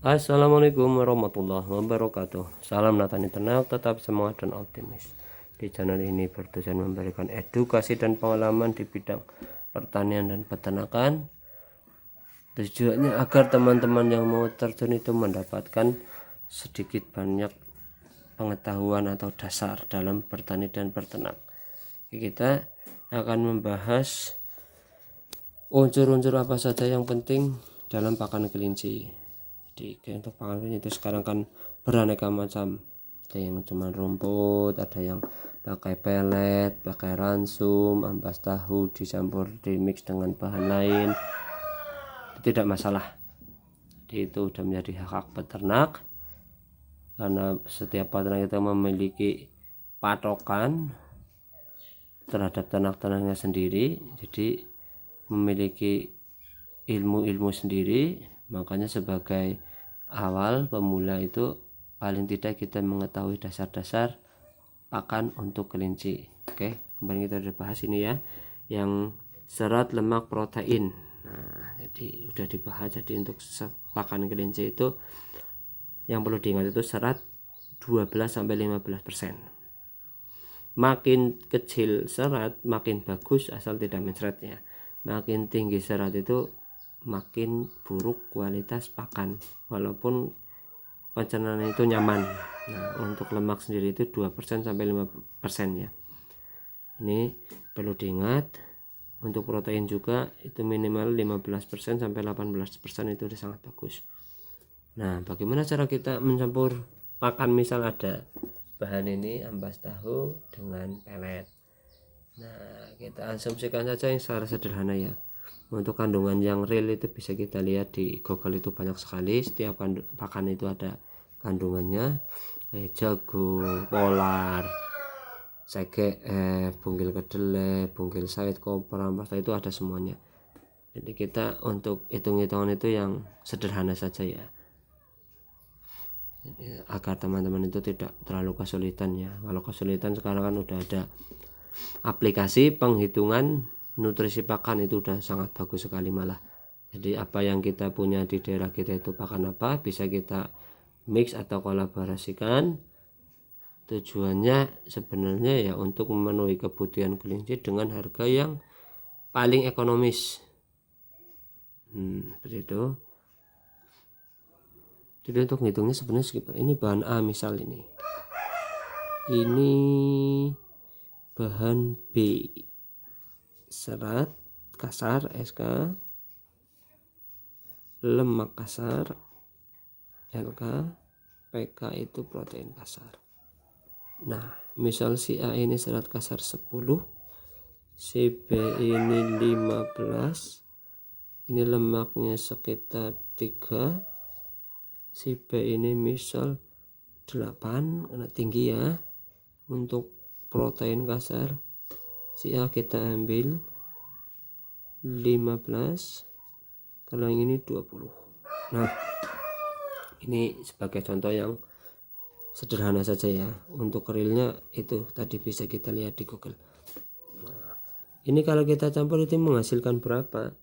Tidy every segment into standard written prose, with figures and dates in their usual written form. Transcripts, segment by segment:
Assalamualaikum warahmatullahi wabarakatuh. Salam Natani Ternak, tetap semangat dan optimis. Di channel ini bertujuan memberikan edukasi dan pengalaman di bidang pertanian dan peternakan. Tujuannya agar teman-teman yang mau terjun itu mendapatkan sedikit banyak pengetahuan atau dasar dalam bertani dan berternak. Kita akan membahas unsur-unsur apa saja yang penting dalam pakan kelinci. Jadi untuk pakan kelinci itu sekarang kan beraneka macam, ada yang cuma rumput, ada yang pakai pelet, pakai ransum, ampas tahu dicampur dimix dengan bahan lain, itu tidak masalah. Jadi itu sudah menjadi hak peternak, karena setiap peternak itu memiliki patokan terhadap ternak-ternaknya sendiri, jadi memiliki ilmu-ilmu sendiri. Makanya sebagai awal pemula itu paling tidak kita mengetahui dasar-dasar pakan untuk kelinci. Oke, kemarin kita udah bahas ini ya, yang serat, lemak, protein. Nah, jadi udah dibahas. Jadi untuk pakan kelinci itu yang perlu diingat itu serat 12-15%. Makin kecil serat makin bagus asal tidak mencretnya. Makin tinggi serat itu makin buruk kualitas pakan, walaupun pencernaan itu nyaman. Nah, untuk lemak sendiri itu 2% sampai 5% ya. Ini perlu diingat. Untuk protein juga itu minimal 15% sampai 18% itu udah sangat bagus. Nah, bagaimana cara kita mencampur pakan? Misal ada bahan ini ampas tahu dengan pelet. Nah, kita asumsikan saja yang secara sederhana ya. Untuk kandungan yang real itu bisa kita lihat di Google, itu banyak sekali. Setiap pakan itu ada kandungannya, jago, polar, CGF, bungkil kedelai, bungkil sawit, koper, ampas itu ada semuanya. Jadi kita untuk hitung-hitungan itu yang sederhana saja ya, agar teman-teman itu tidak terlalu kesulitan ya. Kalau kesulitan sekarang kan udah ada aplikasi penghitungan nutrisi pakan, itu udah sangat bagus sekali malah. Jadi apa yang kita punya di daerah kita itu pakan apa, bisa kita mix atau kolaborasikan. Tujuannya sebenarnya ya untuk memenuhi kebutuhan kelinci dengan harga yang paling ekonomis. Seperti itu. Jadi untuk ngitungnya sebenarnya ini bahan A misal ini bahan B, serat kasar SK, lemak kasar LK, PK itu protein kasar. Nah, misal si A ini serat kasar 10, si B ini 15, ini lemaknya sekitar 3, si B ini misal 8, karena tinggi ya. Untuk protein kasar si A kita ambil 15, kalau yang ini 20. Nah, ini sebagai contoh yang sederhana saja ya. Untuk realnya itu tadi bisa kita lihat di Google. Nah, ini kalau kita campur itu menghasilkan berapa?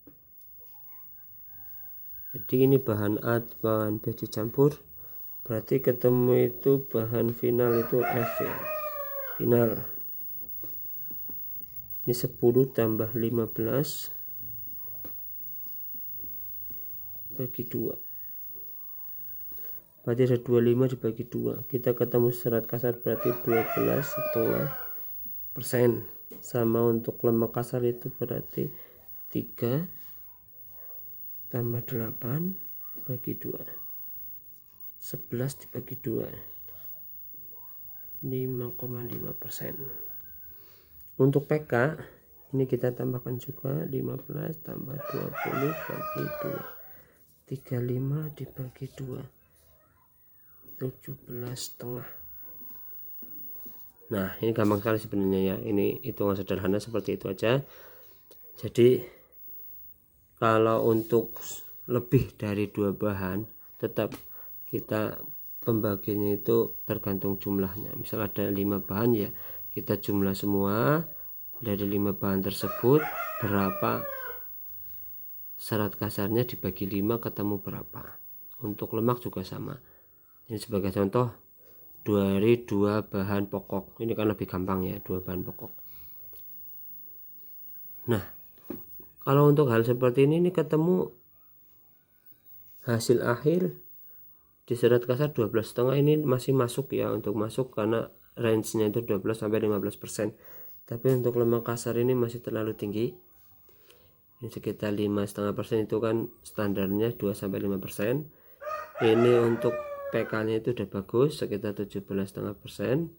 Jadi ini bahan A, bahan B dicampur, berarti ketemu itu bahan final itu F ya. Final ini 10 tambah 15 bagi 2, berarti ada 25 dibagi 2. Kita ketemu serat kasar berarti 12,5%. Sama untuk lemak kasar itu berarti 3 tambah 8 bagi 2, 11 dibagi 2, 5,5%. Untuk PK ini kita tambahkan juga 15 tambah 20 bagi 2, 35 dibagi 2, 17,5. Nah, ini gampang sekali sebenarnya ya. Ini hitungan sederhana seperti itu aja. Jadi kalau untuk lebih dari 2 bahan, tetap kita pembagiannya itu tergantung jumlahnya. Misal ada 5 bahan ya, kita jumlah semua. Dari 5 bahan tersebut berapa serat kasarnya dibagi 5 ketemu berapa. untuk lemak juga sama. Ini sebagai contoh dari 2 bahan pokok. Ini kan lebih gampang ya, 2 bahan pokok. Nah, kalau untuk hal seperti ini ketemu hasil akhir di serat kasar 12,5 ini masih masuk ya, untuk masuk karena range-nya itu 12 sampai 15%. Tapi untuk lemak kasar ini masih terlalu tinggi. Ini sekitar 5,5%, itu kan standarnya 2 sampai 5%. Ini untuk PK-nya itu udah bagus sekitar 17,5%.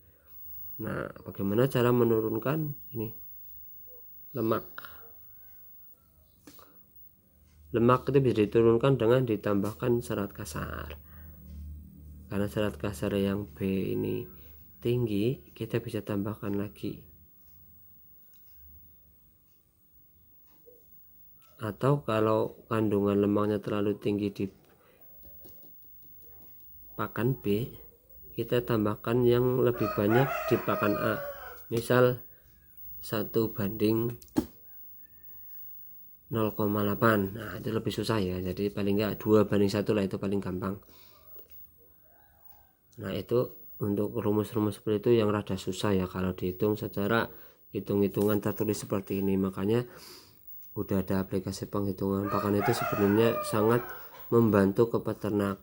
Nah, bagaimana cara menurunkan ini lemak? Lemak itu bisa diturunkan dengan ditambahkan serat kasar. Karena serat kasar yang B ini tinggi, kita bisa tambahkan lagi. Atau kalau kandungan lemaknya terlalu tinggi di pakan B, kita tambahkan yang lebih banyak di pakan A. Misal 1:0,8. Nah, itu lebih susah ya. Jadi paling enggak 2:1 lah, itu paling gampang. Nah, itu untuk rumus-rumus seperti itu yang rada susah ya kalau dihitung secara hitung-hitungan tertulis seperti ini. Makanya udah ada aplikasi penghitungan pakan, itu sebenarnya sangat membantu ke peternak.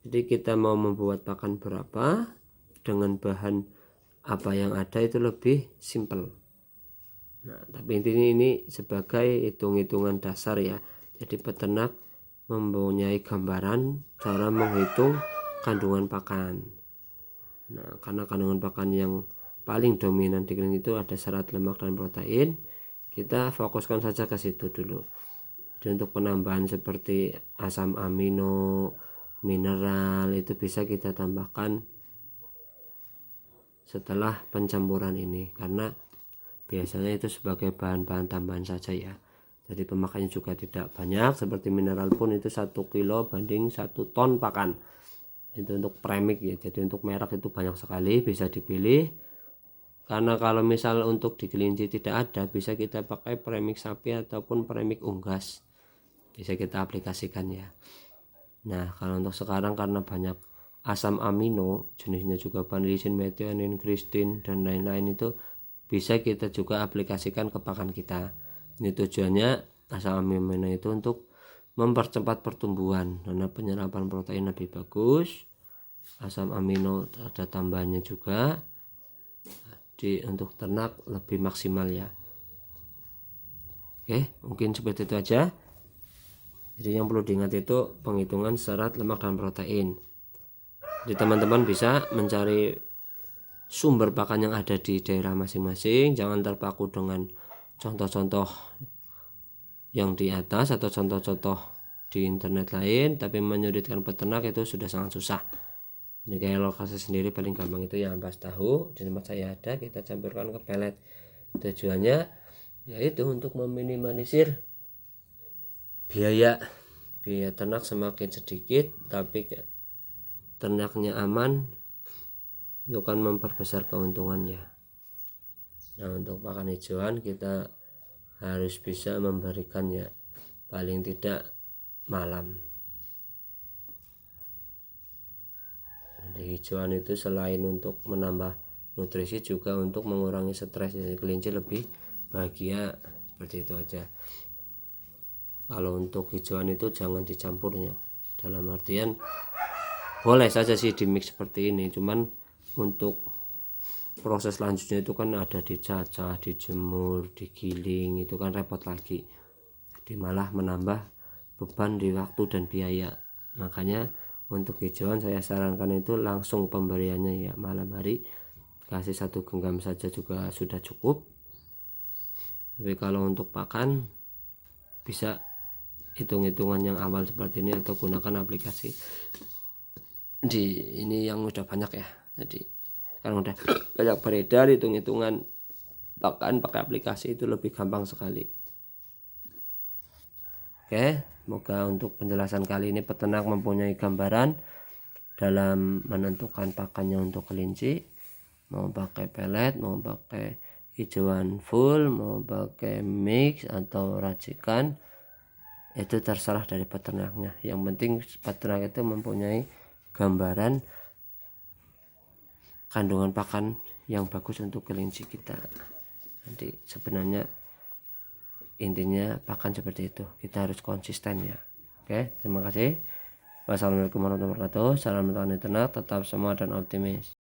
Jadi kita mau membuat pakan berapa dengan bahan apa yang ada itu lebih simple. Nah, tapi intinya ini sebagai hitung-hitungan dasar ya. Jadi peternak mempunyai gambaran cara menghitung kandungan pakan. Nah, karena kandungan pakan yang paling dominan di kelinci itu ada serat, lemak, dan protein, kita fokuskan saja ke situ dulu. Dan untuk penambahan seperti asam amino, mineral, itu bisa kita tambahkan setelah pencampuran ini, karena biasanya itu sebagai bahan-bahan tambahan saja ya. Jadi pemakaiannya juga tidak banyak. Seperti mineral pun itu 1 kilo banding 1 ton pakan. Itu untuk premix ya. Jadi untuk merek itu banyak sekali, bisa dipilih. Karena kalau misal untuk di kelinci tidak ada, bisa kita pakai premix sapi ataupun premix unggas, bisa kita aplikasikan ya. Nah, kalau untuk sekarang karena banyak asam amino, jenisnya juga vanillisin, methionine, kristin, dan lain-lain, itu bisa kita juga aplikasikan ke pakan kita. Ini tujuannya asam amino itu untuk mempercepat pertumbuhan, karena penyerapan protein lebih bagus. Asam amino ada tambahannya juga, untuk ternak lebih maksimal ya. Oke, mungkin seperti itu aja. Jadi yang perlu diingat itu penghitungan serat, lemak, dan protein. Jadi teman-teman bisa mencari sumber pakan yang ada di daerah masing-masing. Jangan terpaku dengan contoh-contoh yang di atas atau contoh-contoh di internet lain, tapi menyulitkan peternak itu sudah sangat susah. Jadi kayak lokasi sendiri paling gampang itu ya ampas tahu, di tempat saya ada, kita campurkan ke pelet. Tujuannya yaitu untuk meminimalisir biaya ternak semakin sedikit, tapi ternaknya aman, itu kan memperbesar keuntungannya. Nah, untuk pakan hijauan kita harus bisa memberikannya paling tidak malam. Jadi hijauan itu selain untuk menambah nutrisi juga untuk mengurangi stres, jadi kelinci lebih bahagia. Seperti itu aja. Kalau untuk hijauan itu jangan dicampurnya, dalam artian boleh saja sih di mix seperti ini, cuman untuk proses selanjutnya itu kan ada dicacah, dijemur, digiling, itu kan repot lagi. Jadi malah menambah beban di waktu dan biaya. Makanya untuk hijauan saya sarankan itu langsung pemberiannya ya malam hari, kasih 1 genggam saja juga sudah cukup. Tapi kalau untuk pakan bisa hitung-hitungan yang awal seperti ini atau gunakan aplikasi di ini yang udah banyak ya. Jadi sekarang udah banyak beredar hitung-hitungan pakan pakai aplikasi, itu lebih gampang sekali. Oke, semoga untuk penjelasan kali ini peternak mempunyai gambaran dalam menentukan pakannya untuk kelinci, mau pakai pelet, mau pakai hijauan full, mau pakai mix atau racikan. itu terserah dari peternaknya. Yang penting peternak itu mempunyai gambaran kandungan pakan yang bagus untuk kelinci kita. Nanti sebenarnya intinya pakan seperti itu, kita harus konsisten ya. Oke, terima kasih. Wassalamualaikum warahmatullahi wabarakatuh. Salam petani ternak, tetap semangat dan optimis.